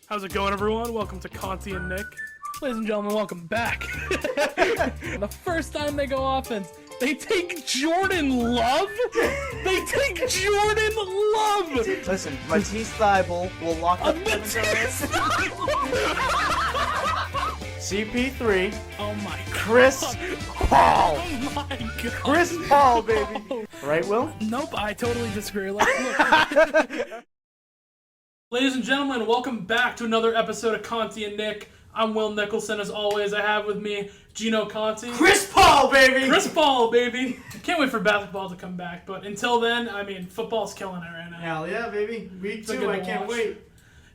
How's it going, everyone? Welcome to Conti and Nick. Ladies and gentlemen, welcome back. The first time they go offense, they take Jordan Love? They take Jordan Love! Listen, Matisse Thybulle will lock up Matisse CP3. Oh my god. Chris Paul. Oh my god. Chris Paul, baby. Right, Will? Nope, I totally disagree. Look. Ladies and gentlemen, welcome back to another episode of Conti and Nick. I'm Will Nicholson. As always, I have with me Gino Conti. Chris Paul, baby! Chris Paul, baby! Can't wait for basketball to come back, but until then, I mean, football's killing it right now. Hell yeah, baby. Week 2, I can't wait.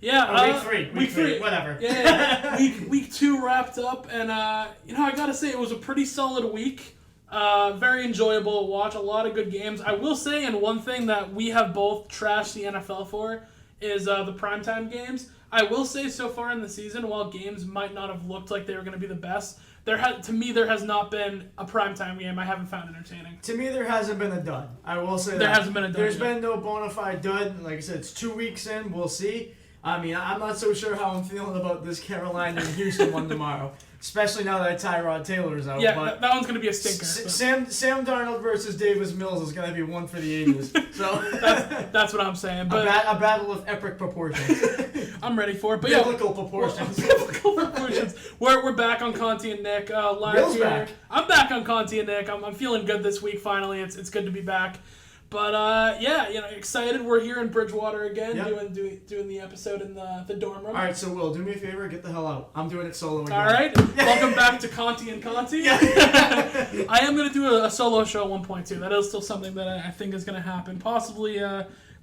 Yeah, Week three, whatever. Yeah, week 2 wrapped up, and I gotta say, it was a pretty solid week. Very enjoyable to watch, a lot of good games. I will say, and one thing that we have both trashed the NFL for is the primetime games. I will say so far in the season, while games might not have looked like they were going to be the best, to me there has not been a primetime game I haven't found entertaining. To me, there hasn't been a dud. I will say there hasn't been a dud. There's been no bona fide dud. Like I said, it's 2 weeks in. We'll see. I mean, I'm not so sure how I'm feeling about this Carolina and Houston one tomorrow. Especially now that Tyrod Taylor's out. Yeah, but that one's going to be a stinker. Sam Darnold versus Davis Mills is going to be one for the ages. So that's what I'm saying. But a battle of epic proportions. I'm ready for it. But biblical proportions. Biblical proportions. We're back on Conti and Nick. Will's back. I'm back on Conti and Nick. I'm feeling good this week. Finally, it's good to be back. But excited. We're here in Bridgewater again, doing the episode in the dorm room. All right, so Will, do me a favor, get the hell out. I'm doing it solo again. All right, welcome back to Conti and Conti. I am going to do a solo show at one point too. That is still something that I think is going to happen, possibly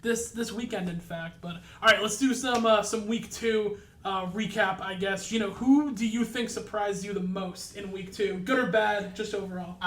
this weekend, in fact. But all right, let's do some week 2 recap, I guess. You know, who do you think surprised you the most in week 2, good or bad, just overall?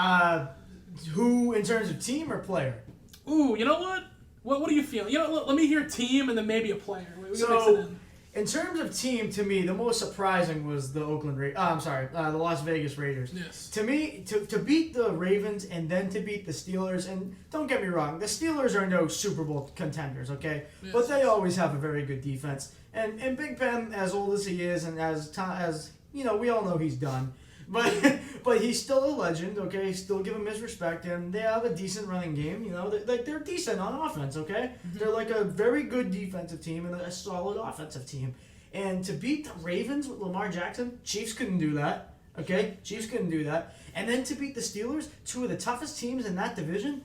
Who in terms of team or player? Ooh, you know what? What do you feel? You know, let me hear team and then maybe a player. We can mix it in terms of team, to me, the most surprising was the the Las Vegas Raiders. Yes. To me, to beat the Ravens and then to beat the Steelers, and don't get me wrong, the Steelers are no Super Bowl contenders, okay? Yes. But they always have a very good defense. And Big Ben, as old as he is, and as you know, we all know he's done. But he's still a legend, okay? Still give him his respect, and they have a decent running game. You know, they're decent on offense, okay? Mm-hmm. They're like a very good defensive team and a solid offensive team. And to beat the Ravens with Lamar Jackson, Chiefs couldn't do that, okay? Chiefs couldn't do that. And then to beat the Steelers, 2 of the toughest teams in that division.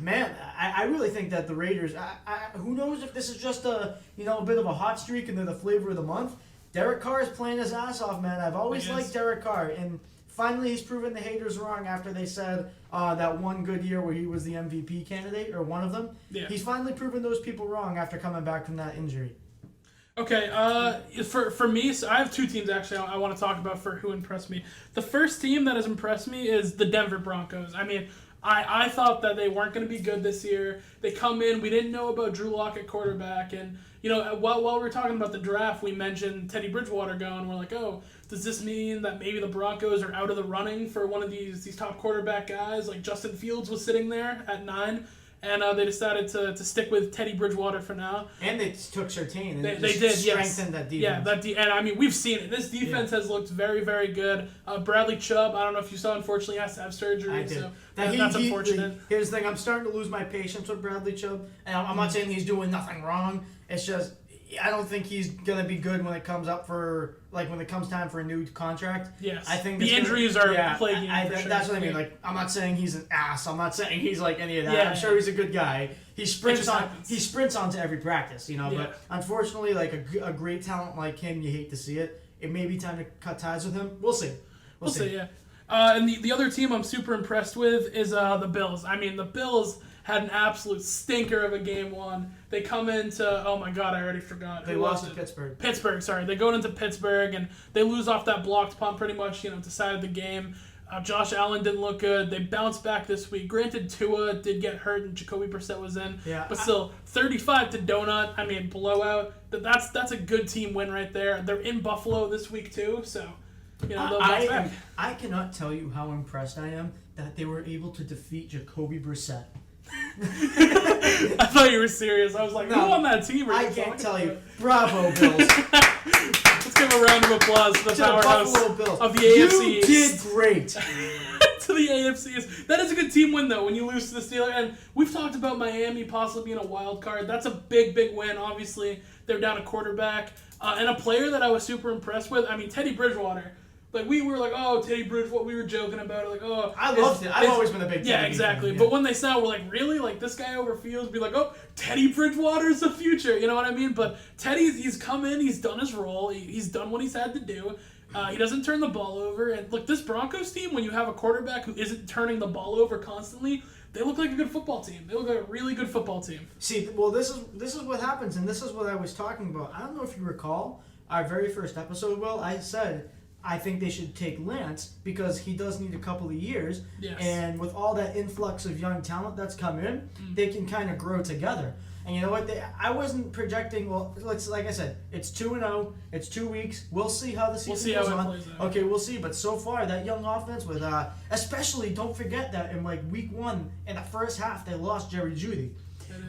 Man, I really think that the Raiders. Who knows if this is just a bit of a hot streak and they're the flavor of the month. Derek Carr is playing his ass off, man. I've always liked Derek Carr, and finally he's proven the haters wrong after they said that one good year where he was the MVP candidate, or one of them. Yeah. He's finally proven those people wrong after coming back from that injury. Okay, for me, so I have 2 teams actually I want to talk about for who impressed me. The first team that has impressed me is the Denver Broncos. I mean, I thought that they weren't going to be good this year. They come in, we didn't know about Drew Lock at quarterback, and while we were talking about the draft, we mentioned Teddy Bridgewater going. We're like, oh, does this mean that maybe the Broncos are out of the running for one of these top quarterback guys? Like Justin Fields was sitting there at 9, and they decided to stick with Teddy Bridgewater for now. And they took Surtain and they did strengthen that defense. Yeah, and I mean, we've seen it. This defense has looked very, very good. Bradley Chubb, I don't know if you saw, unfortunately, has to have surgery. I did. So that's unfortunate. Here's the thing, I'm starting to lose my patience with Bradley Chubb. And I'm not saying he's doing nothing wrong. It's just, I don't think he's going to be good when it comes time for a new contract. Yes. I think the injuries are plaguing him for sure. That's what I mean. Like, I'm not saying he's an ass. I'm not saying he's like any of that. Yeah, I'm sure he's a good guy. He sprints onto every practice, Yeah. But unfortunately, like a great talent like him, you hate to see it. It may be time to cut ties with him. We'll see. We'll see, yeah. And the other team I'm super impressed with is the Bills. I mean, the Bills had an absolute stinker of a game 1. They come into, oh my God, I already forgot. They lost to Pittsburgh. Pittsburgh, sorry. They go into Pittsburgh, and they lose off that blocked punt pretty much, decided the game. Josh Allen didn't look good. They bounced back this week. Granted, Tua did get hurt, and Jacoby Brissett was in. Yeah. But still, 35 to donut. I mean, blowout. That's a good team win right there. They're in Buffalo this week, too, so... I cannot tell you how impressed I am that they were able to defeat Jacoby Brissett. I thought you were serious. I was like, who on that team? I can't tell you. Bravo, Bills. a round of applause to the powerhouse Bills. of the AFC. You did great. To the AFC. That is a good team win, though, when you lose to the Steelers. And we've talked about Miami possibly being a wild card. That's a big, big win. Obviously, they're down a quarterback. And a player that I was super impressed with, I mean, Teddy Bridgewater. Like, we were like, oh, Teddy Bridgewater, we were joking about it. Like, oh. I loved it. I've always been a big Teddy. Yeah, exactly. fan. But when they saw, we're like, really? Like, this guy over Fields? Be like, oh, Teddy Bridgewater's the future. You know what I mean? But Teddy's, he's come in, he's done his role, he's done what he's had to do. He doesn't turn the ball over. And look, this Broncos team, when you have a quarterback who isn't turning the ball over constantly, they look like a good football team. They look like a really good football team. See, well, this is what happens, and this is what I was talking about. I don't know if you recall our very first episode, Will. I said I think they should take Lance because he does need a couple of years. Yes. And with all that influx of young talent that's come in, they can kind of grow together. And you know what? I wasn't projecting. Well, like I said, it's 2-0. It's 2 weeks. We'll see how the season goes on. Plays out. Okay, we'll see. But so far, that young offense with, especially don't forget that in like week 1 in the first half they lost Jerry Jeudy,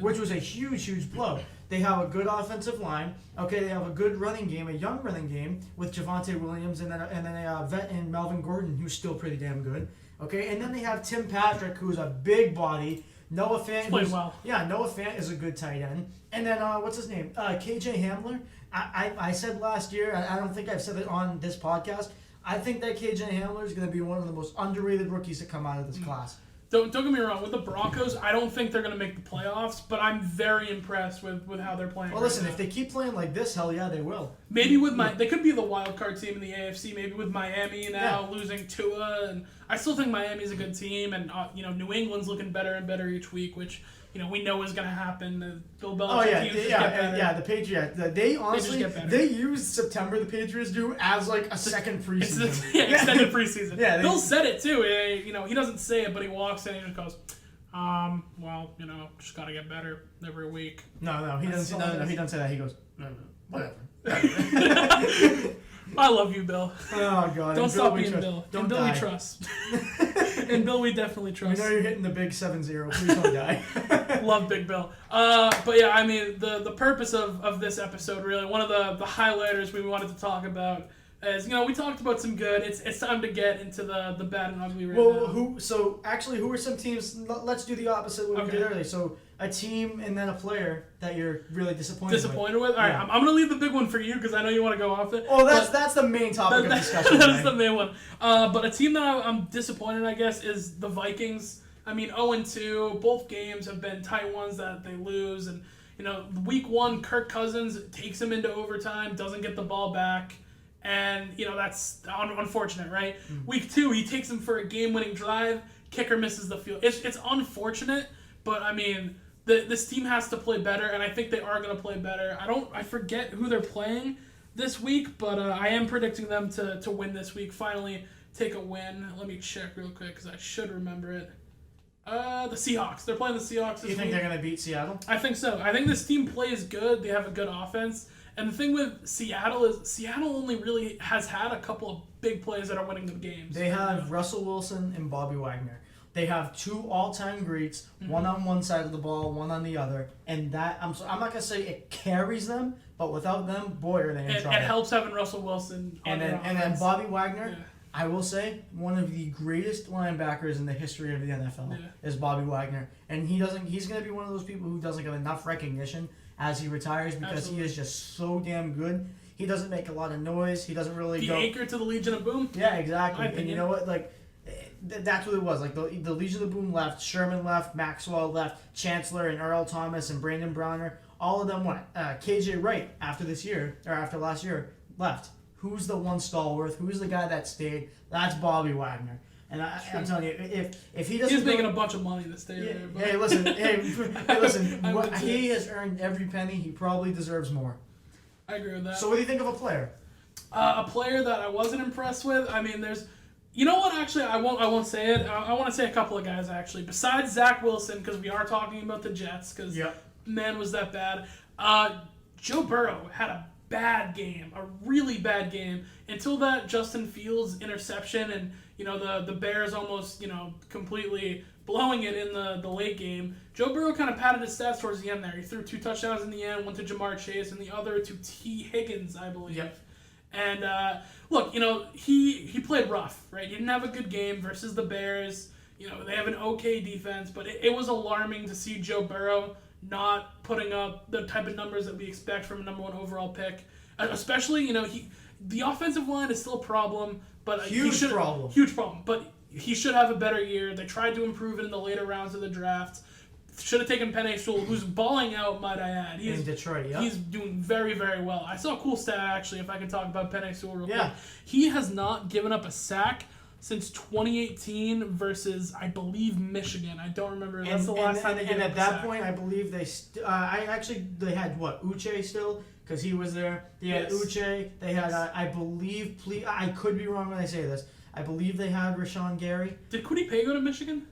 which was a huge, huge blow. They have a good offensive line. Okay, they have a good running game, a young running game with Javonte Williams and then a vet in Melvin Gordon who's still pretty damn good. Okay, and then they have Tim Patrick who's a big body. Noah Fant played well. Yeah, Noah Fant is a good tight end. And then what's his name? KJ Hamler. I said last year. I don't think I've said it on this podcast. I think that KJ Hamler is going to be one of the most underrated rookies to come out of this class. Don't get me wrong. With the Broncos, I don't think they're going to make the playoffs, but I'm very impressed with how they're playing. Well, listen, if they keep playing like this, hell yeah, they will. Maybe they could be the wild card team in the AFC. Maybe with Miami now losing Tua, and I still think Miami's a good team, and New England's looking better and better each week, which we know is going to happen. Bill Belichick the Patriots. They honestly they used September. The Patriots do as like a second preseason. Extended preseason. Yeah, Bill said it too. He doesn't say it, but he walks in and he just goes, just got to get better every week. No, he doesn't. No, he doesn't say that. He goes, whatever. I love you, Bill. Oh God! Don't stop being Bill. And Bill we trust. And Bill we definitely trust. We know you're hitting the big 7-0. Please don't die. Love Big Bill. But yeah, I mean the purpose of this episode, really, one of the highlighters we wanted to talk about is we talked about some good. It's time to get into the bad and ugly right now. Who are some teams? Let's do the opposite what we did earlier. So a team and then a player that you're really disappointed with. All right, I'm going to leave the big one for you because I know you want to go off it. Oh, that's the main topic of discussion. That's the main one. But a team that I'm disappointed, I guess, is the Vikings. I mean, 0-2. Both games have been tight ones that they lose. And, week 1, Kirk Cousins takes him into overtime, doesn't get the ball back. And, that's unfortunate, right? Week 2, he takes him for a game-winning drive. Kicker misses the field. It's unfortunate, but, I mean, this team has to play better, and I think they are going to play better. I forget who they're playing this week, but I am predicting them to win this week. Finally take a win. Let me check real quick because I should remember it. The Seahawks. They're playing the Seahawks this week. You think they're going to beat Seattle? I think so. I think this team plays good. They have a good offense. And the thing with Seattle is Seattle only really has had a couple of big plays that are winning them games. They have Russell Wilson and Bobby Wagner. They have 2 all-time greats, one on one side of the ball, one on the other, and that I'm not gonna say it carries them, but without them, boy, are they in trouble. It helps having Russell Wilson on and then Bobby Wagner. Yeah. I will say one of the greatest linebackers in the history of the NFL is Bobby Wagner, and he's gonna be one of those people who doesn't get enough recognition as he retires because he is just so damn good. He doesn't make a lot of noise. He doesn't really go. Anchor to the Legion of Boom. Yeah, exactly. And you know what? Like. That's what it was. Like the Legion of Boom left, Sherman left, Maxwell left, Chancellor and Earl Thomas and Brandon Browner. All of them went. KJ Wright after last year left. Who's the one stalwart? Who's the guy that stayed? That's Bobby Wagner. And I'm telling you, if he doesn't, he's making a bunch of money to stay there. But. Hey, listen. He has earned every penny. He probably deserves more. I agree with that. So what do you think of a player? A player that I wasn't impressed with. I mean, there's. You know what? Actually, I won't say it. I want to say a couple of guys actually. Besides Zach Wilson, because we are talking about the Jets. Because man, was that bad. Joe Burrow had a bad game, a really bad game, until that Justin Fields interception, and the Bears almost completely blowing it in the late game. Joe Burrow kind of padded his stats towards the end there. He threw 2 touchdowns in the end, one to Jamar Chase, and the other to T. Higgins, I believe. Yep. And look, he played rough, right? He didn't have a good game versus the Bears. They have an okay defense, but it was alarming to see Joe Burrow not putting up the type of numbers that we expect from a number 1 overall pick. Especially, the offensive line is still a problem, but huge problem. But he should have a better year. They tried to improve it in the later rounds of the draft. Should have taken Penei Sewell, who's balling out, might I add. In Detroit, yeah. He's doing very, very well. I saw a cool stat, actually, if I can talk about Penei Sewell real quick. He has not given up a sack since 2018 versus, I believe, Michigan. I don't remember. That's the last time they gave up a sack. And at that point, I believe they had, Uche still, because he was there. They had Uche. They had, I believe, I could be wrong when I say this, I believe they had Rashawn Gary. Did Kwity Paye go to Michigan?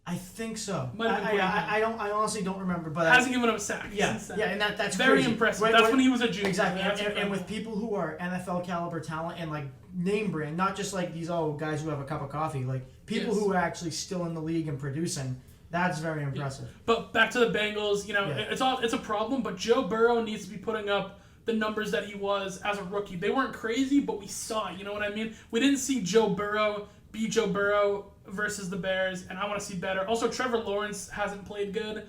I think so. I honestly don't remember, but hasn't given up a sack. Yeah, and that's very crazy. impressive. That's when he was a junior. Exactly, and with people who are NFL caliber talent and name brand, not just these guys who have a cup of coffee, people who are actually still in the league and producing. That's very impressive. Yeah. But back to the Bengals, it's a problem. But Joe Burrow needs to be putting up the numbers that he was as a rookie. They weren't crazy, but we saw it. You know what I mean? We didn't see Joe Burrow be Joe Burrow versus the Bears, and I want to see better. Also, Trevor Lawrence hasn't played good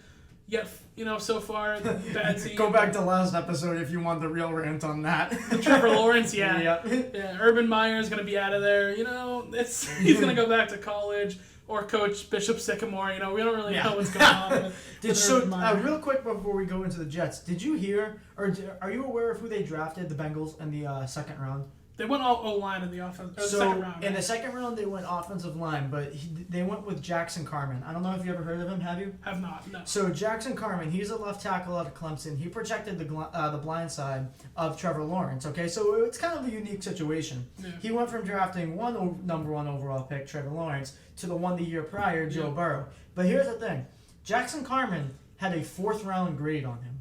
yet, so far. Bad team. Go back to last episode if you want the real rant on that. Trevor Lawrence, yeah. Urban Meyer is going to be out of there. He's going to go back to college or coach Bishop Sycamore. We don't really know what's going on. Real quick before we go into the Jets, did you hear, or are you aware of who they drafted, the Bengals, in the second round? They went all O-line in the second round. In the second round, they went offensive line, but they went with Jackson Carman. I don't know if you ever heard of him. Have you? Have not, no. So Jackson Carman, he's a left tackle out of Clemson. He protected the blind side of Trevor Lawrence, okay? So it's kind of a unique situation. Yeah. He went from drafting number 1 overall pick, Trevor Lawrence, to the one the year prior, Joe Burrow. But here's the thing. Jackson Carman had a 4th round grade on him.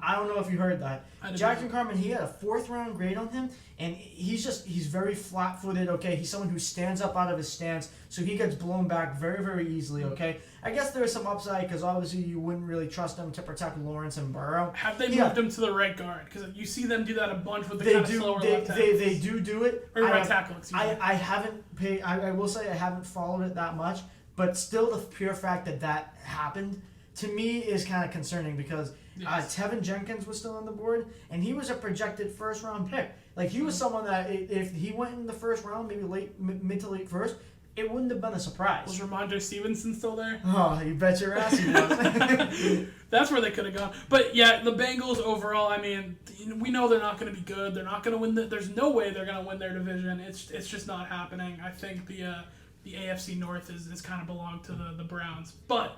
I don't know if you heard that. Jackson Carman, he had a 4th round grade on him, and he's very flat-footed, okay? He's someone who stands up out of his stance, so he gets blown back very, very easily, okay? I guess there's some upside, because obviously you wouldn't really trust him to protect Lawrence and Burrow. Have they moved him to the right guard? Because you see them do that a bunch with the kind of slower left tackle. They do it. Or right tackle, excuse me. I haven't paid, I will say I haven't followed it that much, but still the pure fact that happened, to me, is kind of concerning, because Tevin Jenkins was still on the board, and he was a projected 1st round pick. He was someone that if he went in the 1st round, maybe mid to late 1st, it wouldn't have been a surprise. Was Ramondre Stevenson still there? Oh, you bet your ass he was. That's where they could have gone. But yeah, the Bengals overall, we know they're not going to be good. They're not going to win. There's no way they're going to win their division. It's just not happening. I think the AFC North is kind of belong to the Browns. But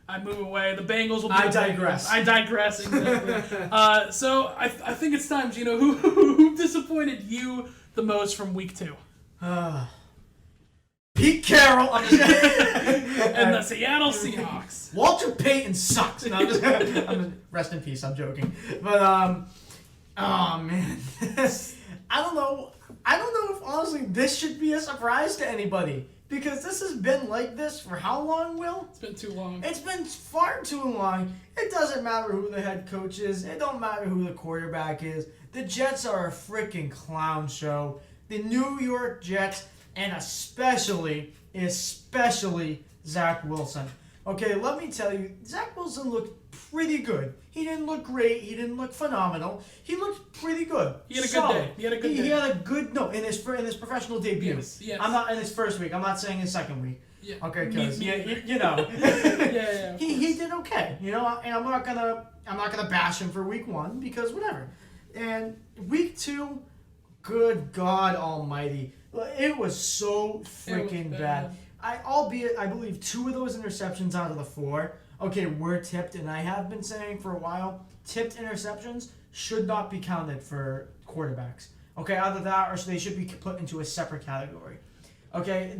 I move away. The Bengals will be digress. I digress, exactly. So I think it's time, Gino. Who disappointed you the most from week 2? Pete Carroll. And the Seattle Seahawks. Walter Payton sucks. No, rest in peace. I'm joking. But, oh, man. I don't know if, honestly, this should be a surprise to anybody. Because this has been like this for how long, Will? It's been too long. It's been far too long. It doesn't matter who the head coach is. It don't matter who the quarterback is. The Jets are a freaking clown show. The New York Jets, and especially Zach Wilson. Okay, let me tell you, Zach Wilson looked pretty good. He didn't look great. He didn't look phenomenal. He looked pretty good. He had a good day. He had a good day. In his professional debut. Yes. I'm not in his first week. I'm not saying his second week. Yeah. Okay, because you know. yeah. He did okay. And I'm not gonna bash him for week 1 because whatever. And week 2, good God Almighty, it was so freaking bad. I believe 2 of those interceptions out of the 4. Okay, were tipped, and I have been saying for a while, tipped interceptions should not be counted for quarterbacks. Okay, either that or they should be put into a separate category. Okay,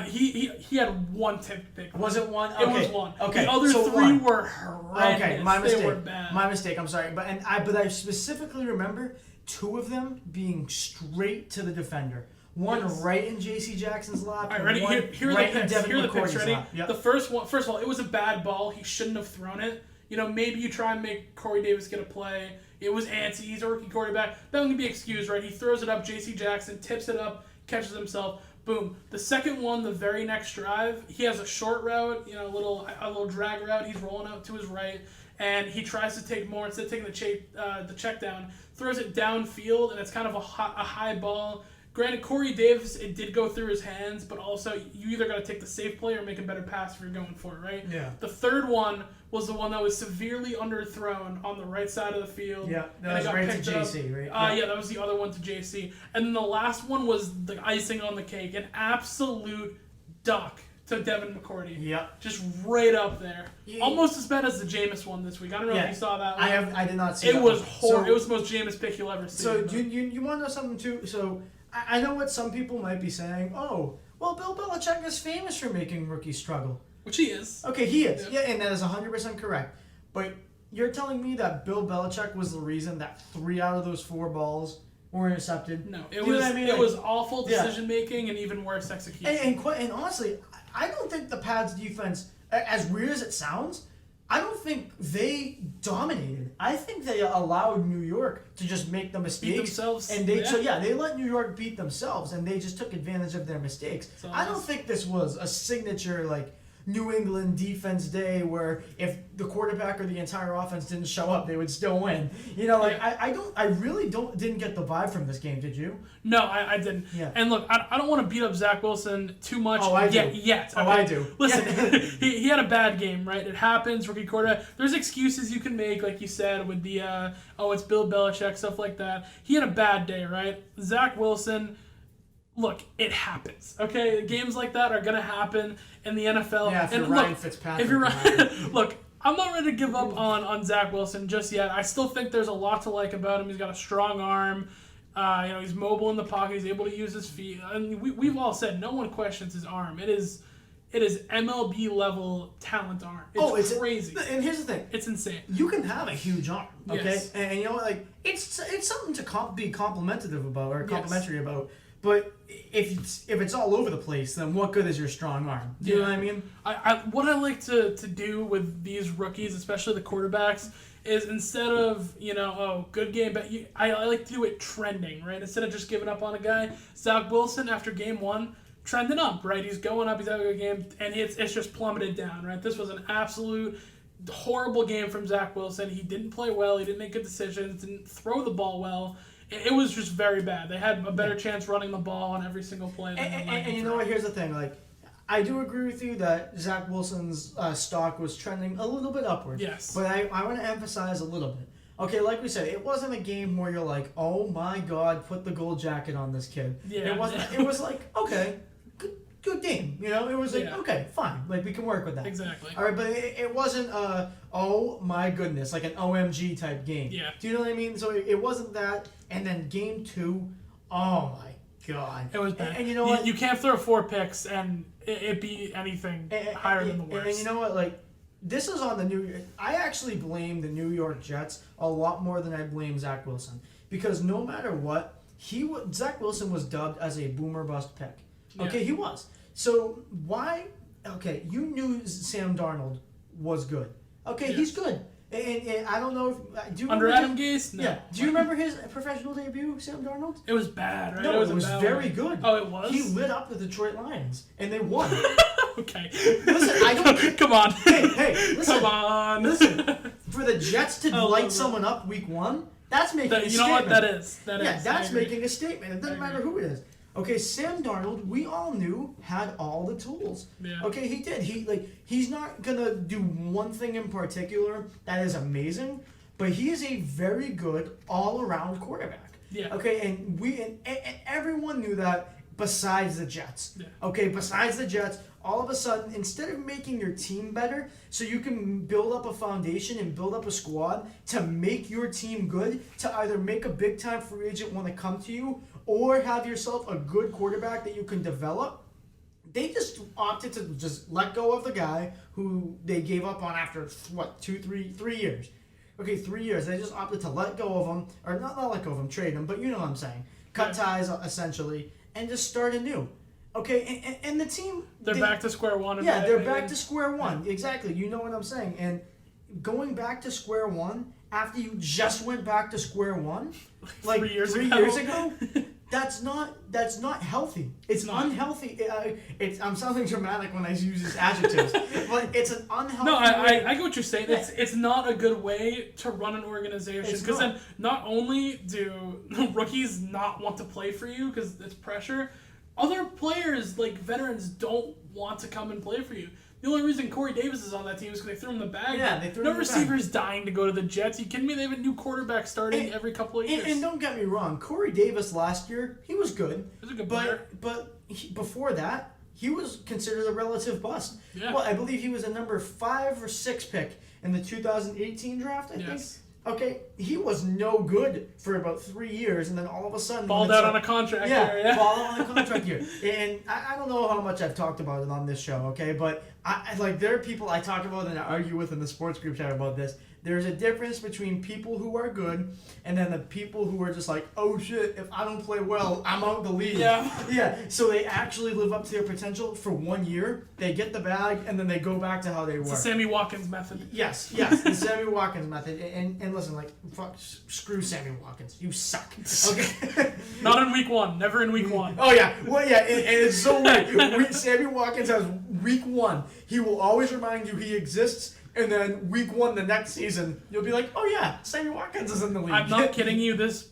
he had 1 tipped pick. Was it 1? Okay. It was 1. Okay, the other 3 were horrendous. Okay, my mistake. They were bad. My mistake. I'm sorry, but I specifically remember 2 of them being straight to the defender. One right in J.C. Jackson's lap. All right, ready? Here are right the picks. Here are the picks. Ready? Yep. The first one. First of all, it was a bad ball. He shouldn't have thrown it. Maybe you try and make Corey Davis get a play. It was antsy. He's a rookie quarterback. That can be excused, right? He throws it up. J.C. Jackson tips it up, catches himself. Boom. The second one, the very next drive, he has a short route, a little drag route. He's rolling out to his right, and he tries to take more instead of taking the check down. Throws it downfield, and it's kind of a high ball. Granted, Corey Davis, it did go through his hands, but also you either got to take the safe play or make a better pass if you're going for it, right? Yeah. The third one was the one that was severely underthrown on the right side of the field. Yeah, that was right to JC, right? Yeah, that was the other one to JC. And then the last one was the icing on the cake, an absolute duck to Devin McCourty. Yep. Just right up there. Yeah. Almost as bad as the Jameis one this week. I don't know if you saw that one. I did not see it. That Was one. horrible. It was the most Jameis pick you'll ever see. So you want to know something too? So I know what some people might be saying. Oh, well, Bill Belichick is famous for making rookies struggle. Which he is. Okay, he is. Yeah, and that is 100% correct. But you're telling me that Bill Belichick was the reason that 3 out of those 4 balls were intercepted? No, it was. I mean? It was awful decision making and even worse execution. And honestly, I don't think the Pats defense, as weird as it sounds, I don't think they dominated. I think they allowed New York to just make the mistakes. Beat themselves. And they let New York beat themselves, and they just took advantage of their mistakes. I don't think this was a signature, New England defense day where if the quarterback or the entire offense didn't show up, they would still win. I really didn't get the vibe from this game. Did you? No, I didn't. Yeah. And look, I don't want to beat up Zach Wilson too much yet. Oh, I do. Listen, he had a bad game, right? It happens, rookie quarterback. There's excuses you can make, like you said, with the, it's Bill Belichick, stuff like that. He had a bad day, right? Zach Wilson, look, it happens, okay? Games like that are going to happen in the NFL. Yeah, if you're Ryan Fitzpatrick. If you're Ryan, look, I'm not ready to give up on Zach Wilson just yet. I still think there's a lot to like about him. He's got a strong arm. He's mobile in the pocket. He's able to use his feet. I mean, we've all said no one questions his arm. It is MLB level talent arm. It's crazy. And here's the thing. It's insane. You can have a huge arm, okay? Yes. And it's something to be complimentary about. But if it's all over the place, then what good is your strong arm? Do you know what I mean? What I like to do with these rookies, especially the quarterbacks, is instead of, good game, but I like to do it trending, right? Instead of just giving up on a guy. Zach Wilson, after game 1, trending up, right? He's going up, he's having a good game, and it's just plummeted down, right? This was an absolute horrible game from Zach Wilson. He didn't play well, he didn't make good decisions, didn't throw the ball well. It was just very bad. They had a better chance running the ball on every single play. And you know what? Here's the thing. I do agree with you that Zach Wilson's stock was trending a little bit upward. Yes. But I want to emphasize a little bit. Okay, like we said, it wasn't a game where you're like, oh my God, put the gold jacket on this kid. Yeah. It wasn't. It was like, okay, good game. It was like, okay, fine. We can work with that. Exactly. All right, but it wasn't oh my goodness, like an OMG type game. Yeah. Do you know what I mean? So it wasn't that. And then game 2, oh my God. It was bad. And you know what? You can't throw 4 picks and it be anything higher than the worst. And you know what? This is on the New York. I actually blame the New York Jets a lot more than I blame Zach Wilson. Because no matter what, Zach Wilson was dubbed as a boomer bust pick. Okay, Yeah. he was. So why? Okay, you knew Sam Darnold was good. Okay, Yes. he's good. And I don't know if do you Under remember Adam Gase? No. Yeah. Do you remember his professional debut, Sam Darnold? It was bad, right? No, it was a bad very one. good. Oh, it was? He lit up the Detroit Lions, and they won. Okay. Listen, I don't. Come on. Hey, listen. Come on. Listen. For the Jets to light someone up week 1, that's making a statement. You know what that is? That's making a statement. It doesn't matter who it is. Okay, Sam Darnold, we all knew had all the tools. Yeah. Okay, he did. He's not gonna do one thing in particular that is amazing, but he is a very good all-around quarterback. Yeah. Okay, and everyone knew that besides the Jets. Yeah. Okay, besides the Jets, all of a sudden, instead of making your team better so you can build up a foundation and build up a squad to make your team good, to either make a big-time free agent want to come to you or have yourself a good quarterback that you can develop, they just opted to just let go of the guy who they gave up on after, 3 years. Okay, 3 years. They just opted to let go of him, or not let go of him, trade him, but you know what I'm saying. Cut ties, essentially, and just start anew. Okay, and the team... They're back to square one. Yeah, they're back to square one. Exactly. You know what I'm saying. And going back to square one after you just went back to square one, like 3 years three ago. years ago. That's not healthy. It's unhealthy. I'm sounding dramatic when I use these adjectives, but it's an unhealthy. No, way. I get what you're saying. Yeah. It's not a good way to run an organization, because then not only do rookies not want to play for you because it's pressure, other players like veterans don't want to come and play for you. The only reason Corey Davis is on that team is because they threw him the bag. Yeah, they threw him no the receivers dying to go to the Jets. You kidding me? They have a new quarterback starting every couple of years. And don't get me wrong, Corey Davis last year, he was good. He was a good player. But before that, he was considered a relative bust. Yeah. Well, I believe he was a number 5 or 6 pick in the 2018 draft, I think. Okay, he was no good for about 3 years, and then all of a sudden... Balled out on a contract year. Yeah, balled out on a contract year. And I don't know how much I've talked about it on this show, okay? But I like there are people I talk about and I argue with in the sports group chat about this. There's a difference between people who are good and then the people who are just like, oh shit, if I don't play well, I'm out the league. Yeah. Yeah. So they actually live up to their potential for 1 year. They get the bag and then they go back to how they were. It's the Sammy Watkins method. Yes, the Sammy Watkins method. And listen, like, fuck, screw Sammy Watkins. You suck. Okay. Not in week one. Never in week one. Oh yeah. Well yeah, and it's so weird. Sammy Watkins has week 1. He will always remind you he exists. And then week 1 the next season, you'll be like, oh yeah, Sammy Watkins is in the league. I'm not kidding you. This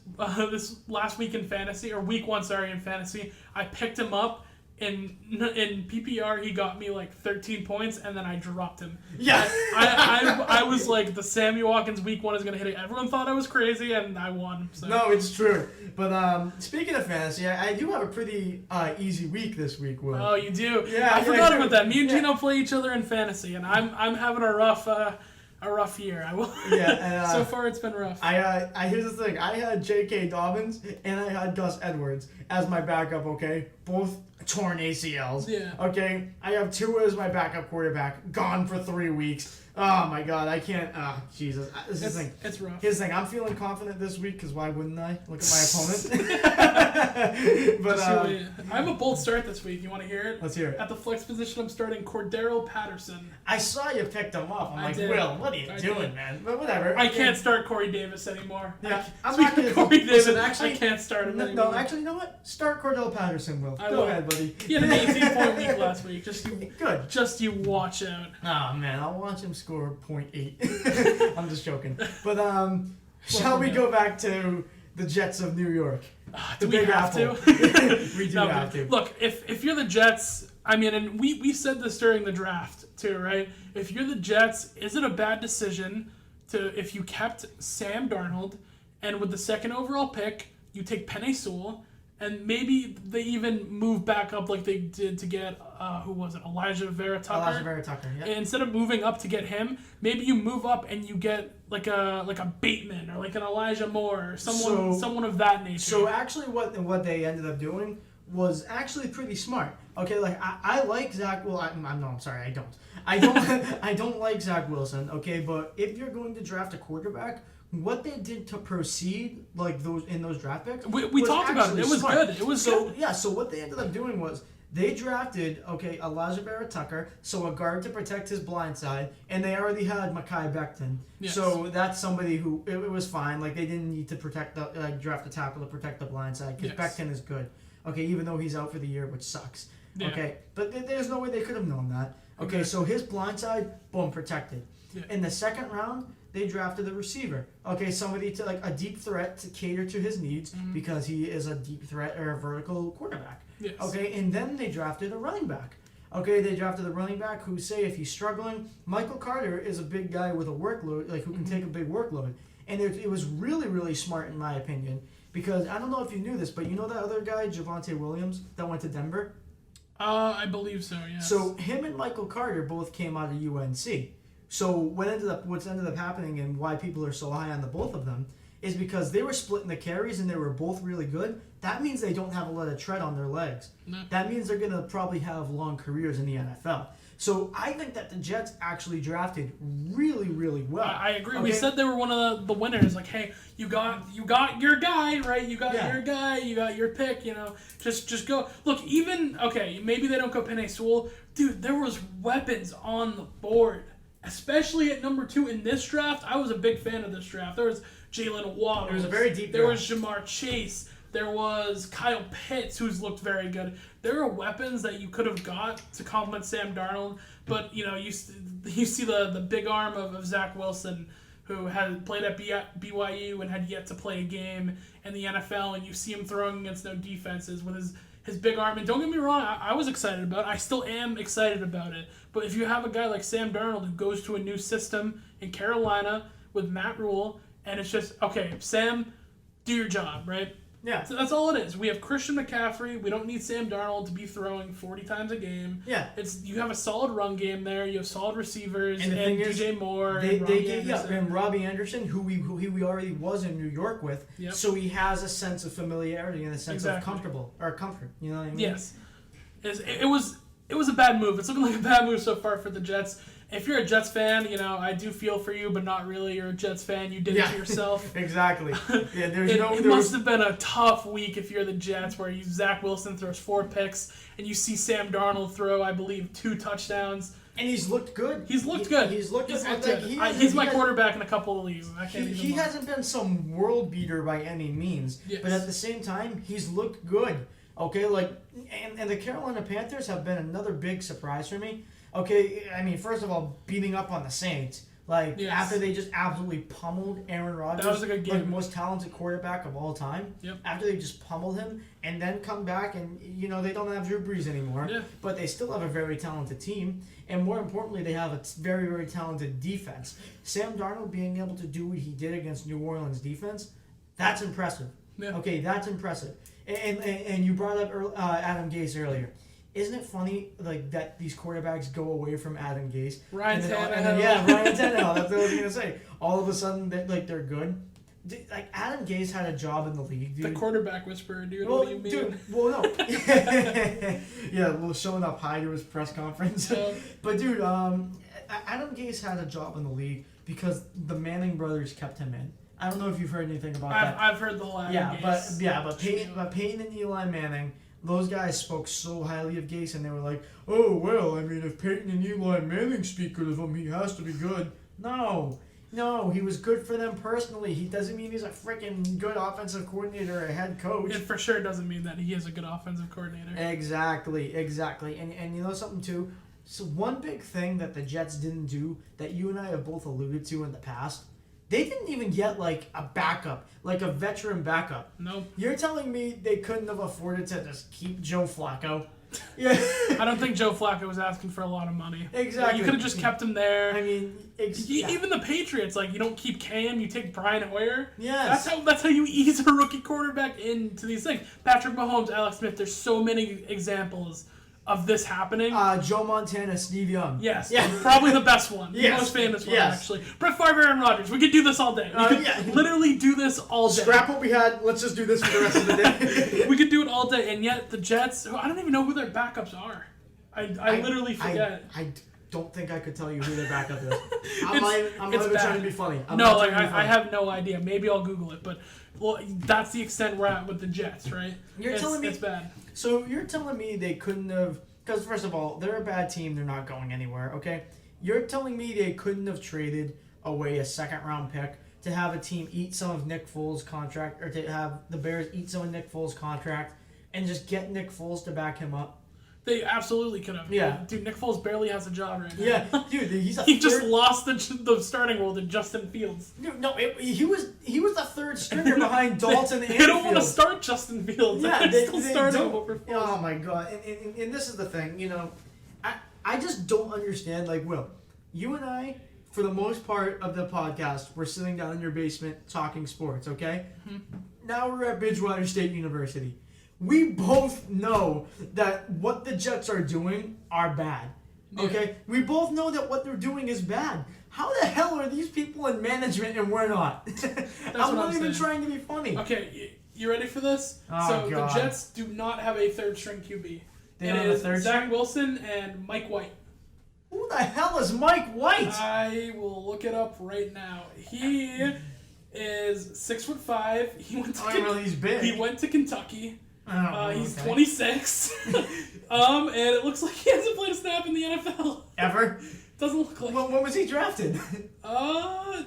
last week in fantasy, or week 1, sorry, in fantasy, I picked him up. In PPR, he got me like 13 points, and then I dropped him. Yeah. I was like, the Sammy Watkins week 1 is going to hit it. Everyone thought I was crazy, and I won. So. No, it's true. But speaking of fantasy, I do have a pretty easy week this week, Will. Oh, you do? Yeah. I forgot about that. Me and Gino play each other in fantasy, and I'm having a rough year. I will. Yeah. And, so far, it's been rough. Here's the thing. I had J.K. Dobbins and I had Gus Edwards as my backup. Okay, both torn ACLs. Yeah. Okay, I have Tua as my backup quarterback, gone for 3 weeks. Oh my God, I can't. Jesus, this is the thing. It's rough. Here's the thing. I'm feeling confident this week because why wouldn't I? Look at my opponent. But I have a bold start this week. You want to hear it? Let's hear it. At the flex position, I'm starting Cordero Patterson. I saw you picked him up. I'm I like, did. Will, what are you doing, man? But whatever. I can't start Corey Davis anymore. Yeah, I'm Speaking not gonna. of Corey Davis, Listen, actually, I can't start him anymore. No, actually, you know what? Start Cordell Patterson, Will. I Go will. ahead, buddy. He had an 18-point week last week. Good. Just you watch out. Oh man, I'll watch him score 0.8. I'm just joking. But shall we go back to the Jets of New York? Do we have to? We do have to. Look, if you're the Jets, I mean, and we said this during the draft too, right? If you're the Jets, is it a bad decision if you kept Sam Darnold and with the second overall pick, you take Penei Sewell, and maybe they even move back up like they did to get, who was it, Elijah Vera Tucker? Yeah. And instead of moving up to get him, maybe you move up and you get like a Bateman or like an Elijah Moore or someone of that nature. So actually what they ended up doing was actually pretty smart. Okay, like I like Zach. Well, I'm sorry, I don't. I don't like Zach Wilson. Okay, but if you're going to draft a quarterback, what they did to proceed like those draft picks, we talked about it. It was smart. good. It was good. Yeah. So what they ended up doing was they drafted Elijah Vera Tucker, so a guard to protect his blind side, and they already had Mekhi Becton. Yes. So that's somebody who it was fine. Like they didn't need to protect draft a tackle to protect the blind side because Becton is good. Okay, even though he's out for the year, which sucks. Yeah. Okay, but there's no way they could have known that. Okay, so his blind side, boom, protected. Yeah. In the second round, they drafted a receiver. Okay, somebody to like a deep threat to cater to his needs because he is a deep threat or a vertical quarterback. Yes. Okay, and then they drafted a running back. Okay, they drafted a running back who, say, if he's struggling, Michael Carter is a big guy with a workload, like who can take a big workload. And it was really, really smart in my opinion because I don't know if you knew this, but you know that other guy, Javonte Williams, that went to Denver? I believe so, yes. So him and Michael Carter both came out of UNC. So what's ended up happening and why people are so high on the both of them is because they were splitting the carries and they were both really good. That means they don't have a lot of tread on their legs. No. That means they're going to probably have long careers in the NFL. So I think that the Jets actually drafted really, really well. I agree. Okay? We said they were one of the winners. Like, hey, you got your guy, right? You got your guy. You got your pick. You know, just go. Look, even maybe they don't go Penei Sewell, dude. There was weapons on the board especially at number 2 in this draft. I was a big fan of this draft. There was Jalen Waddle. It was a very deep There draft. was Jamar Chase. There was Kyle Pitts, who's looked very good. There are weapons that you could have got to complement Sam Darnold, but you see the big arm of Zach Wilson, who had played at BYU and had yet to play a game in the NFL, and you see him throwing against no defenses with his big arm. And don't get me wrong, I was excited about it. I still am excited about it. But if you have a guy like Sam Darnold who goes to a new system in Carolina with Matt Rule, and it's just, okay, Sam, do your job, right? Yeah. So that's all it is. We have Christian McCaffrey. We don't need Sam Darnold to be throwing 40 times a game. Yeah. You have a solid run game there. You have solid receivers and DJ Moore and Robbie Anderson, who we already was in New York with. Yep. So he has a sense of familiarity and a sense of comfort. You know what I mean? Yes. It was a bad move. It's looking like a bad move so far for the Jets. If you're a Jets fan, I do feel for you, but not really. You're a Jets fan. You did it to yourself. Exactly. Yeah, it must have been a tough week if you're the Jets, where Zach Wilson throws 4 picks, and you see Sam Darnold throw, I believe, 2 touchdowns. And he's looked good. He's looked good. He's good. He's my quarterback in a couple of leagues. He hasn't been some world beater by any means, but at the same time, he's looked good. Okay, and the Carolina Panthers have been another big surprise for me. Okay, I mean, first of all, beating up on the Saints, after they just absolutely pummeled Aaron Rodgers, that was a good game. most talented quarterback of all time. Yep. After they just pummeled him, and then come back and they don't have Drew Brees anymore, but they still have a very talented team, and more importantly, they have a very, very talented defense. Sam Darnold being able to do what he did against New Orleans defense, that's impressive. Yeah. Okay, that's impressive. And you brought up Adam Gase earlier. Isn't it funny that these quarterbacks go away from Adam Gase? Ryan Tannehill. Ryan Tannehill. That's what I was gonna say. All of a sudden, they're good. Adam Gase had a job in the league, dude. The quarterback whisperer, dude. What do you mean? Dude, well, no. Yeah, showing up high to his press conference. But dude, Adam Gase had a job in the league because the Manning brothers kept him in. I don't know if you've heard anything about that. I've heard the whole Adam Gase. But Peyton and Eli Manning. Those guys spoke so highly of Gase, and they were like, oh, well, I mean, if Peyton and Eli Manning speak good of him, he has to be good. No, he was good for them personally. He doesn't mean he's a freaking good offensive coordinator or a head coach. It for sure doesn't mean that he is a good offensive coordinator. Exactly. And you know something, too? So one big thing that the Jets didn't do that you and I have both alluded to in the past, they didn't even get a backup, a veteran backup. Nope. You're telling me they couldn't have afforded to just keep Joe Flacco? Yeah. I don't think Joe Flacco was asking for a lot of money. Exactly. You could have just kept him there. I mean, even the Patriots, you don't keep Cam, you take Brian Hoyer. Yes. That's how you ease a rookie quarterback into these things. Patrick Mahomes, Alex Smith. There's so many examples of this happening. Joe Montana, Steve Young. Yes, probably the best one. The most famous one, actually. Brett Favre, Aaron Rodgers. We could do this all day. We could literally do this all day. Scrap what we had. Let's just do this for the rest of the day. We could do it all day, and yet the Jets, I don't even know who their backups are. I literally forget. I don't think I could tell you who their backup is. I'm not even trying to be funny. I have no idea. Maybe I'll Google it, but that's the extent we're at with the Jets, right? You're telling me it's bad. So you're telling me they couldn't have... Because, first of all, they're a bad team. They're not going anywhere, okay? You're telling me they couldn't have traded away a second-round pick to have a team eat some of Nick Foles' contract, or to have the Bears eat some of Nick Foles' contract and just get Nick Foles to back him up? They absolutely could have. Yeah. Dude, Nick Foles barely has a job right now. Yeah, dude, he just lost the starting role to Justin Fields. Dude, no, he was the third stringer behind Dalton and They don't want to start Justin Fields. Yeah, they still starting him over Foles. Oh my god! And this is the thing, I just don't understand. Will, you and I, for the most part of the podcast, we're sitting down in your basement talking sports. Okay. Mm-hmm. Now we're at Bridgewater State University. We both know that what the Jets are doing are bad. Okay? Yeah. We both know that what they're doing is bad. How the hell are these people in management and we're not? I'm not even trying to be funny. Okay, you ready for this? Oh, God. The Jets do not have a third-string QB. They don't have a third Zach Wilson and Mike White. Who the hell is Mike White? I will look it up right now. He is 6'5". He's big. He went to Kentucky. He's 26. And it looks like he hasn't played a snap in the NFL. Ever? Doesn't look like. When was he drafted?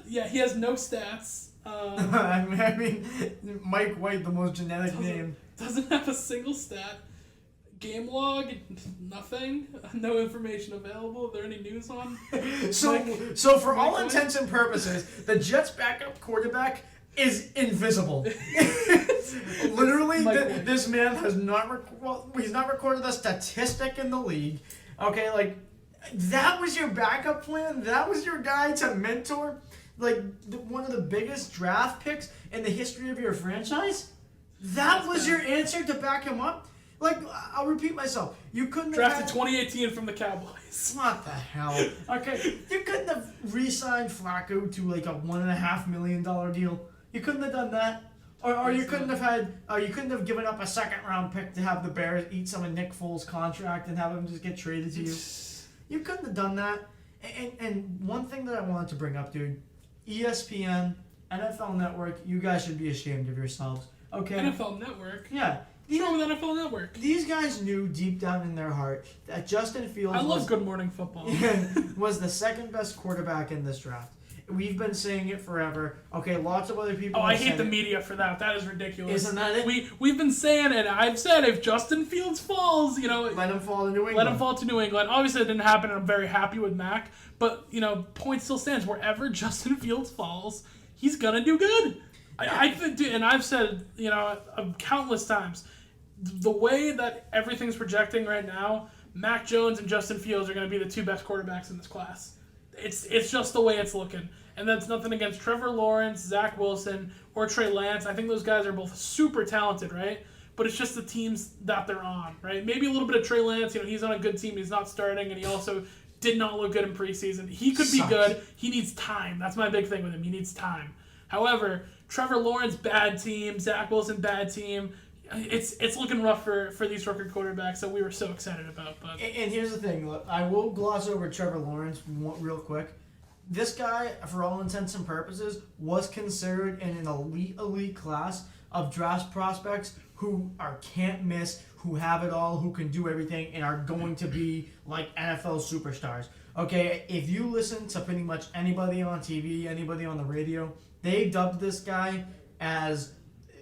Yeah, he has no stats. I mean, Mike White, the most genetic name. Doesn't have a single stat. Game log, nothing. No information available. Are there any news on? So for all intents and purposes, the Jets' backup quarterback is invisible. Literally, this man has he's not recorded a statistic in the league. Okay, like, that was your backup plan? That was your guy to mentor? Like, one of the biggest draft picks in the history of your franchise? That was your answer to back him up? Like, I'll repeat myself. You couldn't have drafted 2018 from the Cowboys. What the hell? Okay, you couldn't have re-signed Flacco to like a $1.5 million deal. You couldn't have done that, or you couldn't have given up a second-round pick to have the Bears eat some of Nick Foles' contract and have him just get traded to you. You couldn't have done that. And one thing that I wanted to bring up, dude, ESPN, NFL Network, you guys should be ashamed of yourselves. Okay. NFL Network. Yeah. What's wrong with NFL Network? These guys knew deep down in their heart that Justin Fields love Good Morning Football. was the second best quarterback in this draft. We've been saying it forever. Okay, lots of other people. Oh, I hate the media for that. That is ridiculous. Isn't that it? We've been saying, and I've said, if Justin Fields falls, let him fall to New England. Let him fall to New England. Obviously, it didn't happen, and I'm very happy with Mac. But point still stands. Wherever Justin Fields falls, he's gonna do good. Yeah. I think, and I've said, countless times, the way that everything's projecting right now, Mac Jones and Justin Fields are going to be the two best quarterbacks in this class. It's just the way it's looking. And that's nothing against Trevor Lawrence, Zach Wilson, or Trey Lance. I think those guys are both super talented, right? But it's just the teams that they're on, right? Maybe a little bit of Trey Lance. He's on a good team. He's not starting, and he also did not look good in preseason. He could be good. He needs time. That's my big thing with him. He needs time. However, Trevor Lawrence, bad team. Zach Wilson, bad team. It's looking rough for these rookie quarterbacks that we were so excited about. But and here's the thing. Look, I will gloss over Trevor Lawrence real quick. This guy, for all intents and purposes, was considered in an elite class of draft prospects who are can't miss, who have it all, who can do everything, and are going to be like NFL superstars. Okay, if you listen to pretty much anybody on TV, anybody on the radio, they dubbed this guy as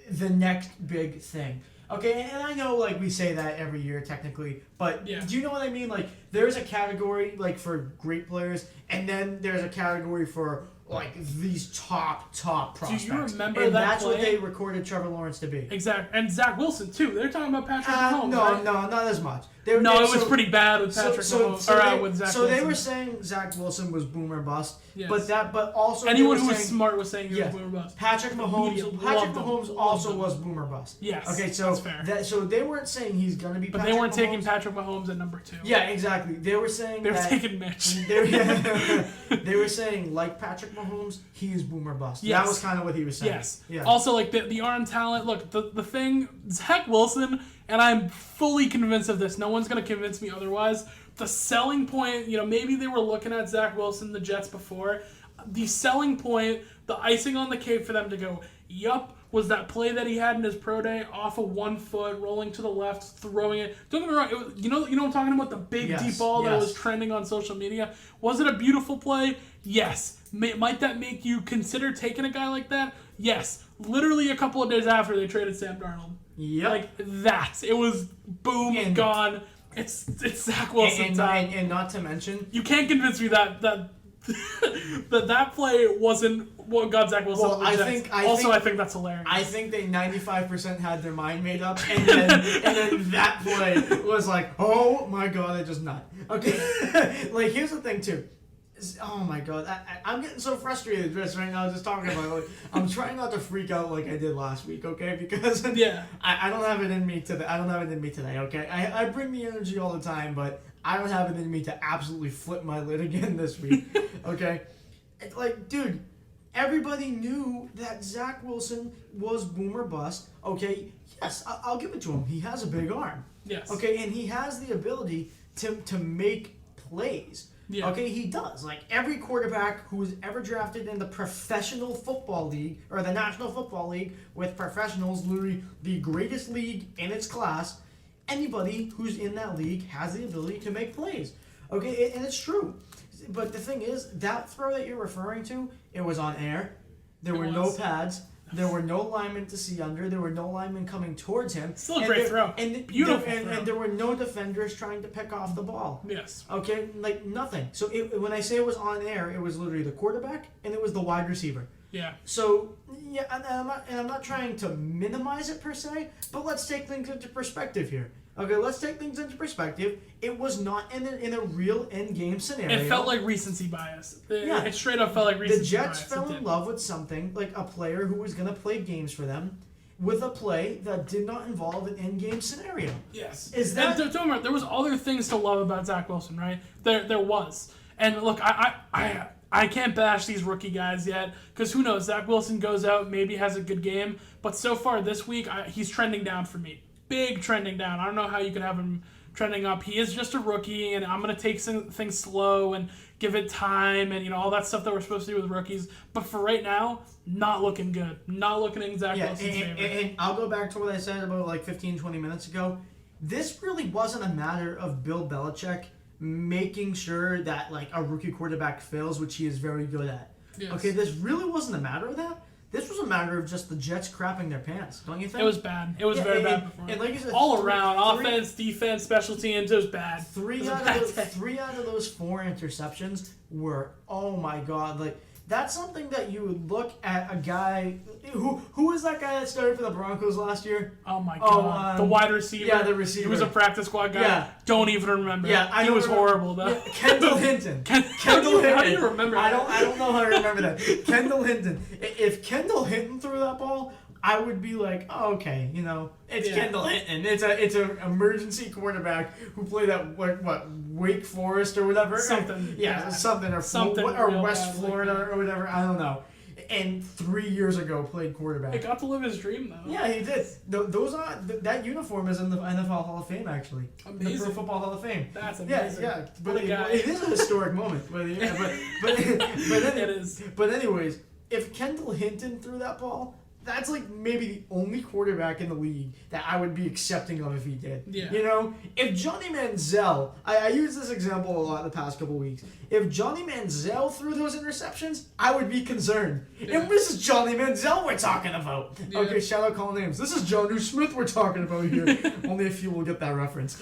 the next big thing. Okay, and I know, we say that every year, technically, but do you know what I mean? There's a category, for great players, and then there's a category for, these top prospects. Do you remember and that that's play? What they recorded Trevor Lawrence to be. Exactly. And Zach Wilson, too. They're talking about Patrick Mahomes, No, right? no, not as much. It was pretty bad with Patrick Mahomes, with Zach Wilson. So they were saying Zach Wilson was boomer bust, yes. but also anyone who was smart was saying he was boomer bust. Patrick Mahomes also was boomer bust. Yes, okay, so that's fair. So they weren't saying he's gonna be. But they weren't taking Patrick Mahomes at number 2. Yeah, exactly. They were saying they were taking Mitch. They were saying like Patrick Mahomes, he is boomer bust. Yes. That was kind of what he was saying. Yes. Yeah. Also, the arm talent. Look, the thing, Zach Wilson. And I'm fully convinced of this. No one's going to convince me otherwise. The selling point, maybe they were looking at Zach Wilson, the Jets, before. The selling point, the icing on the cake for them to go, yup, was that play that he had in his pro day off of 1 foot, rolling to the left, throwing it. Don't get me wrong. It was, you know what I'm talking about? The big deep ball that was trending on social media. Was it a beautiful play? Yes. Might that make you consider taking a guy like that? Yes. Literally a couple of days after they traded Sam Darnold. Yep. Like that. It was boom, gone. It's Zach Wilson time. And not to mention, you can't convince me that that play wasn't what got Zach Wilson. Well, I think that's hilarious. I think they 95% had their mind made up, and then that play was like, oh my god, I just not. Okay, here's the thing too. Oh my god, I'm getting so frustrated just right now just talking about it. I'm trying not to freak out like I did last week, okay? Because I don't have it in me today. Okay? I bring the energy all the time, but I don't have it in me to absolutely flip my lid again this week, okay? Dude, everybody knew that Zach Wilson was boomer bust, okay? Yes, I'll give it to him. He has a big arm. Yes. Okay, and he has the ability to make plays. Yeah. Okay, he does. Every quarterback who was ever drafted in the professional football league, or the National Football League, with professionals, literally the greatest league in its class, anybody who's in that league has the ability to make plays. Okay, and it's true. but the thing is, that throw that you're referring to, it was on air. There were no pads. There were no linemen to see under. There were no linemen coming towards him. Still a great throw. Beautiful throw. And there were no defenders trying to pick off the ball. Yes. Okay, like nothing. So when I say it was on air, it was literally the quarterback and it was the wide receiver. Yeah. So yeah, and I'm not trying to minimize it per se, but let's take things into perspective here. Okay, let's take things into perspective. It was not in a real in-game scenario. It felt like recency bias. It straight up felt like recency bias. The Jets fell in love with something, like a player who was going to play games for them, with a play that did not involve an in-game scenario. Yes. Don't remember, there was other things to love about Zach Wilson, right? There was. And look, I can't bash these rookie guys yet, because who knows? Zach Wilson goes out, maybe has a good game, but so far this week, he's trending down for me. Big trending down. I don't know how you could have him trending up. He is just a rookie, and I'm going to take things slow and give it time and all that stuff that we're supposed to do with rookies. But for right now, not looking good. Not looking in Zach Wilson's favor. And I'll go back to what I said about like 15, 20 minutes ago. This really wasn't a matter of Bill Belichick making sure that like a rookie quarterback fails, which he is very good at. Yes. Okay, this really wasn't a matter of that. This was a matter of just the Jets crapping their pants, don't you think? It was bad. It was very bad performance. And like you said, all around, offense, defense, special teams, it was bad. Three out of those 4 interceptions were, oh my God, like that's something that you would look at a guy who was that guy that started for the Broncos last year? Oh my God, the wide receiver. Yeah, the receiver. He was a practice squad guy. Yeah. Don't even remember. Yeah, he was horrible though. Yeah, Kendall Hinton. Kendall Hinton. How do you remember that? I don't know how to remember that. Kendall Hinton. If Kendall Hinton threw that ball, I would be like, oh, okay, it's Kendall Hinton. It's an emergency quarterback who played at what Wake Forest or whatever. Something. Yeah, something or West Florida or whatever. I don't know. And 3 years ago played quarterback. He got to live his dream though. Yeah, he did. That uniform is in the NFL Hall of Fame actually. Amazing. The Pro Football Hall of Fame. That's amazing. Yeah. But it is a historic moment. But it is. But anyways, if Kendall Hinton threw that ball, that's like maybe the only quarterback in the league that I would be accepting of if he did. Yeah. If Johnny Manziel, I use this example a lot the past couple weeks. If Johnny Manziel threw those interceptions, I would be concerned. Yeah. And this is Johnny Manziel we're talking about. Yeah. Okay, shout out call names. This is Jonnu Smith we're talking about here. Only a few will get that reference.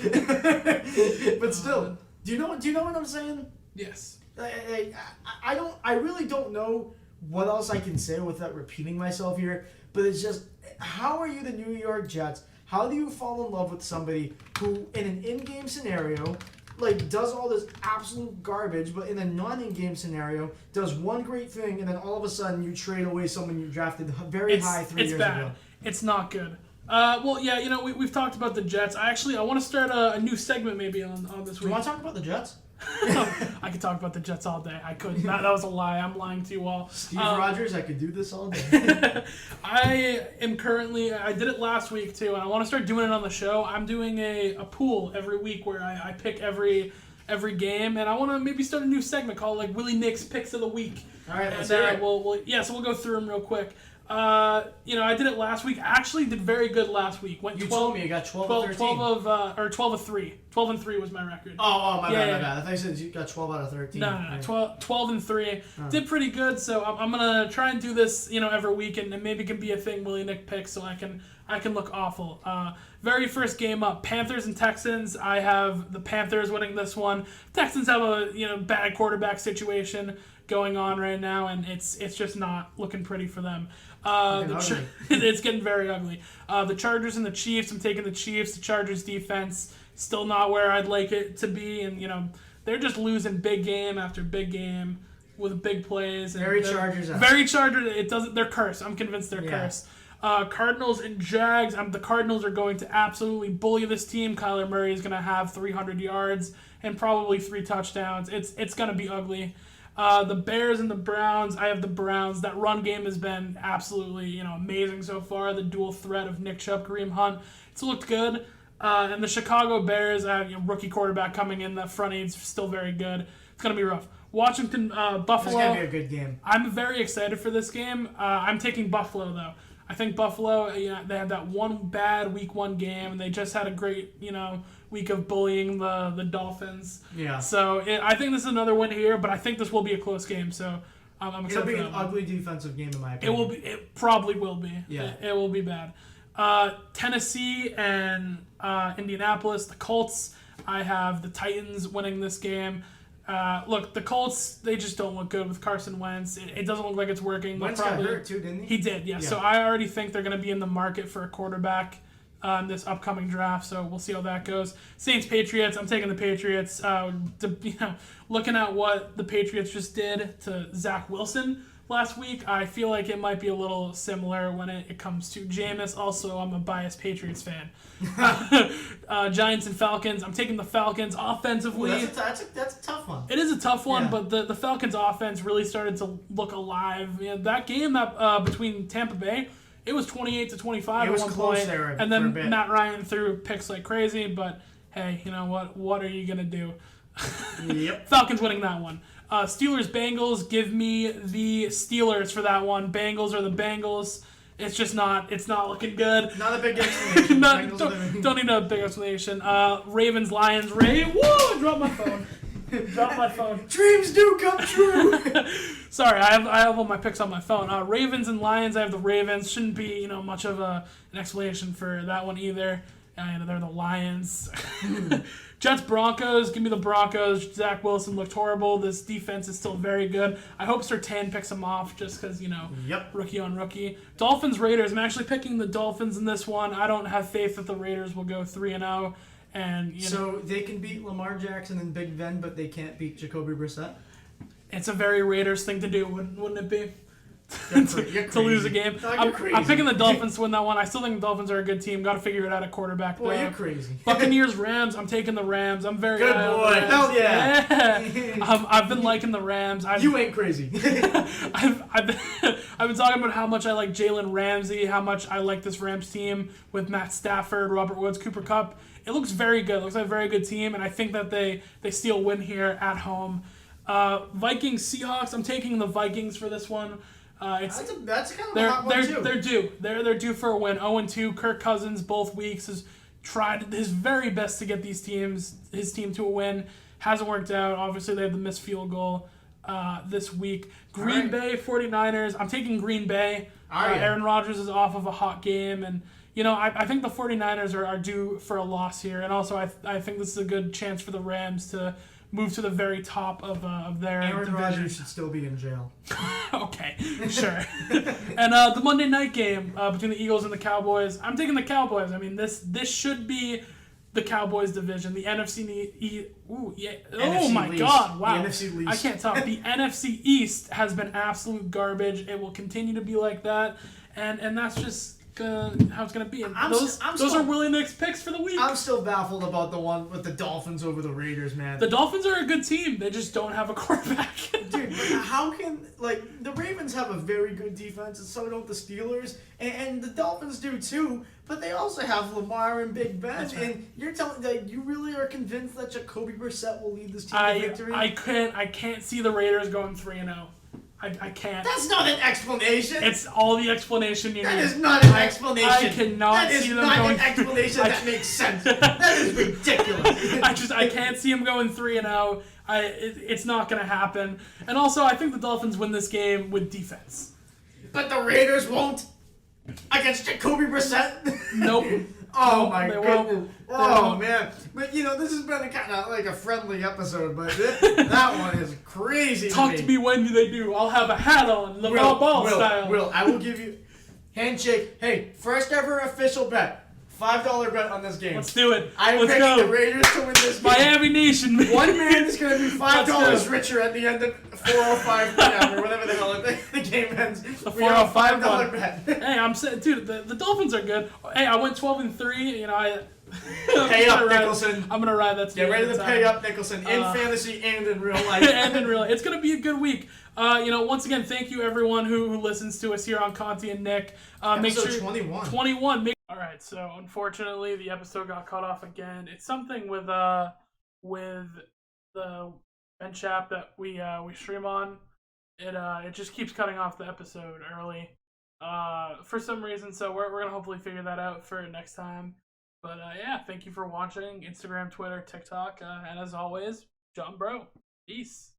But still, do you know what I'm saying? Yes. I really don't know what else I can say without repeating myself here, but it's just, how are you the New York Jets? How do you fall in love with somebody who, in an in-game scenario, like does all this absolute garbage, but in a non-in-game scenario, does one great thing, and then all of a sudden you trade away someone you drafted very high 3 years ago? It's not good. Well, yeah, we've talked about the Jets. I want to start a new segment maybe on this week. Do you want to talk about the Jets? I could talk about the Jets all day. I couldn't. That was a lie. I'm lying to you all. Steve Rogers, I could do this all day. I did it last week too, and I want to start doing it on the show. I'm doing a pool every week where I pick every game, and I want to maybe start a new segment called like Willie Nick's Picks of the Week. All right, let's hear it. So we'll go through them real quick. I did it last week. I actually did very good last week. You told me you got 12 of 13. 12 of 3. 12 and 3 was my record. Oh, my bad. I thought you said you got 12 out of 13. No. 12 and 3. Did pretty good, so I'm going to try and do this, every week, and maybe it can be a thing Willie Nick picks so I can look awful. Very first game up, Panthers and Texans. I have the Panthers winning this one. Texans have a, bad quarterback situation going on right now, and it's just not looking pretty for them. It's getting very ugly. The Chargers and the Chiefs. I'm taking the Chiefs. The Chargers defense still not where I'd like it to be, and they're just losing big game after big game with big plays. And very Chargers. Very Chargers. It doesn't. They're cursed. I'm convinced they're cursed. Cardinals and Jags. The Cardinals are going to absolutely bully this team. Kyler Murray is going to have 300 yards and probably 3 touchdowns. It's going to be ugly. The Bears and the Browns. I have the Browns. That run game has been absolutely, amazing so far. The dual threat of Nick Chubb, Kareem Hunt. It's looked good. And the Chicago Bears, I have rookie quarterback coming in. The front eight's still very good. It's going to be rough. Washington, Buffalo. It's going to be a good game. I'm very excited for this game. I'm taking Buffalo, though. I think Buffalo, they had that one bad week 1 game, and they just had a great, week of bullying the Dolphins. Yeah. So I think this is another win here, but I think this will be a close game. So I'm excited. It'll be an ugly defensive game in my opinion. It will be. It probably will be. Yeah. It will be bad. Tennessee and Indianapolis, the Colts. I have the Titans winning this game. Look, the Colts, they just don't look good with Carson Wentz. It doesn't look like it's working. Wentz got hurt too, didn't he? He did, yeah. So I already think they're going to be in the market for a quarterback in this upcoming draft. So we'll see how that goes. Saints, Patriots. I'm taking the Patriots. Looking at what the Patriots just did to Zach Wilson last week, I feel like it might be a little similar when it comes to Jameis. Also, I'm a biased Patriots fan. Giants and Falcons. I'm taking the Falcons offensively. Well, that's a tough one. It is a tough one, but the Falcons offense really started to look alive. That game that between Tampa Bay, it was 28-25 at one point, and then Matt Ryan threw picks like crazy. But hey, you know what? What are you gonna do? Yep. Falcons winning that one. Steelers, Bengals. Give me the Steelers for that one. Bengals are the Bengals. It's just not. It's not looking good. Not a big explanation. Don't need a big explanation. Ravens, Lions. Whoa! I dropped my phone. Dropped my phone. Dreams do come true. Sorry, I have all my picks on my phone. Ravens and Lions. I have the Ravens. Shouldn't be much of an explanation for that one either. They're the Lions. Jets, Broncos. Give me the Broncos. Zach Wilson looked horrible. This defense is still very good. I hope Surtain picks him off just because, rookie on rookie. Dolphins, Raiders. I'm actually picking the Dolphins in this one. I don't have faith that the Raiders will go 3-0. So they can beat Lamar Jackson and Big Ben, but they can't beat Jacoby Brissett? It's a very Raiders thing to do, wouldn't it be? to lose a game. I'm picking the Dolphins to win that one. I still think the Dolphins are a good team. Got to figure it out at quarterback. Boy, you're crazy. Buccaneers, Rams. I'm taking the Rams. I'm very good boy. Hell yeah. I've been liking the Rams. You ain't crazy. I've been talking about how much I like Jalen Ramsey, how much I like this Rams team with Matt Stafford, Robert Woods, Cooper Kupp. It looks very good. It looks like a very good team, and I think that they still win here at home. Vikings, Seahawks. I'm taking the Vikings for this one. That's kind of a hot one too. They're due. They're due for a win. 0-2. Kirk Cousins both weeks has tried his very best to get his team to a win. Hasn't worked out. Obviously, they had the missed field goal this week. Green Bay 49ers. I'm taking Green Bay. Aaron Rodgers is off of a hot game, and I think the 49ers are due for a loss here, and also I think this is a good chance for the Rams to move to the very top of their Aaron division. Rodgers should still be in jail. Okay, sure. And the Monday night game between the Eagles and the Cowboys. I'm taking the Cowboys. I mean, this should be the Cowboys division. The NFC Ooh, yeah. Oh my Least. God! Wow. The NFC Least. I can't talk. The NFC East has been absolute garbage. It will continue to be like that, and that's just how it's gonna be. And those are Willie Nick's picks for the week. I'm still baffled about the one with the Dolphins over the Raiders, man. The Dolphins are a good team. They just don't have a quarterback. Dude, but how can the Ravens have a very good defense, and so don't the Steelers, and the Dolphins do too. But they also have Lamar and Big Ben, That's right. and you're telling that you really are convinced that Jacoby Brissett will lead this team to victory? I can't see the Raiders going 3-0. I can't. That's not an explanation. It's all the explanation you need. That is not an explanation. I cannot see them going. That is not an explanation that makes sense. That is ridiculous. I can't see them going 3-0. It's not going to happen. And also, I think the Dolphins win this game with defense. But the Raiders won't against Jacoby Brissett. Nope. Oh my goodness. Oh man. But this has been kind of like a friendly episode, but that one is crazy. Talk to me when they do. I'll have a hat on, LeVar Ball style. Will, I will give you handshake. Hey, first ever official bet. $5 bet on this game. Let's do it. I'm Let's picking go. the Raiders to win this game. Miami Nation. Man. One man is going to be $5 richer at the end of 4:05 p.m. or whatever the hell the game ends. The we have a $5 bet. Hey, I'm saying, dude, the Dolphins are good. Hey, I went 12-3. Pay up, Nicholson. I'm gonna ride that. Get ready to pay up, Nicholson, in fantasy and in real life. It's gonna be a good week. Once again, thank you everyone who listens to us here on Conti and Nick. Make sure 21. 21. All right. So unfortunately, the episode got cut off again. It's something with the bench app that we stream on. It just keeps cutting off the episode early. for some reason. So we're gonna hopefully figure that out for next time. But yeah, thank you for watching. Instagram, Twitter, TikTok, and as always, John Bro. Peace.